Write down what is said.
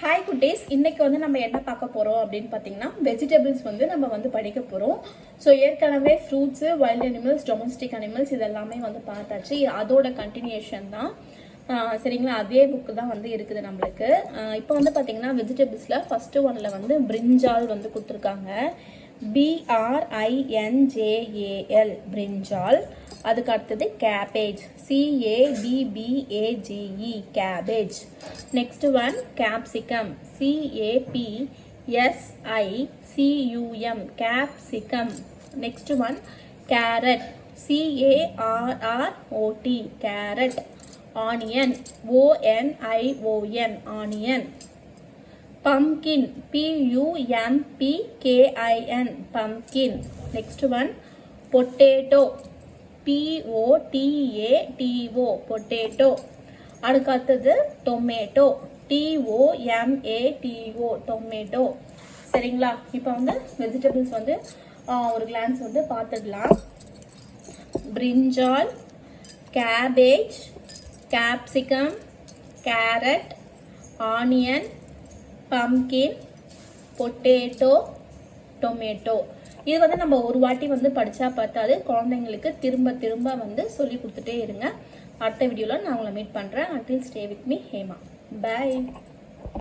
Hi குட்டீஸ், இன்னைக்கு வந்து நம்ம என்ன பார்க்க போறோம் அப்படின்னு பார்த்தீங்கன்னா வெஜிடபிள்ஸ் வந்து நம்ம வந்து படிக்க போறோம். ஸோ ஏற்கனவே fruits, wild animals, domestic animals இதெல்லாமே வந்து பார்த்தாச்சு. அதோட கண்டினியூஷன் தான். சரிங்களா, அதே புக்கு தான் வந்து இருக்குது நம்மளுக்கு. இப்போ வந்து பார்த்தீங்கன்னா வெஜிடபிள்ஸில் ஃபர்ஸ்ட் ஒன்ல வந்து பிரிஞ்சால் வந்து கொடுத்துருக்காங்க. BRINJAL பிரிஞ்சால். அதுக்கு அடுத்தது cabbage, CABBAGE cabbage. Next one capsicum, CAPSICUM capsicum. Next one carrot, CARROT carrot. Onion, ONION onion. pumpkin, PUMPKIN pumpkin. Next one potato, POTATO potato. அடுத்தது tomato, TOMATO tomato. சரிங்களா, இப்போ வந்து வெஜிடபிள்ஸ் வந்து ஒரு கிளான்ஸ் வந்து பார்த்துடலாம். Brinjal, cabbage, capsicum, carrot, onion, pumpkin, potato, tomato. இது வந்து நம்ம ஒரு வாட்டி வந்து படிச்சா பார்த்தாது, குழந்தைங்களுக்கு திரும்ப திரும்ப வந்து சொல்லி கொடுத்துட்டே இருங்க. அடுத்த வீடியோல நான் உங்களை மீட் பண்றேன். until stay with me, Hema. Bye.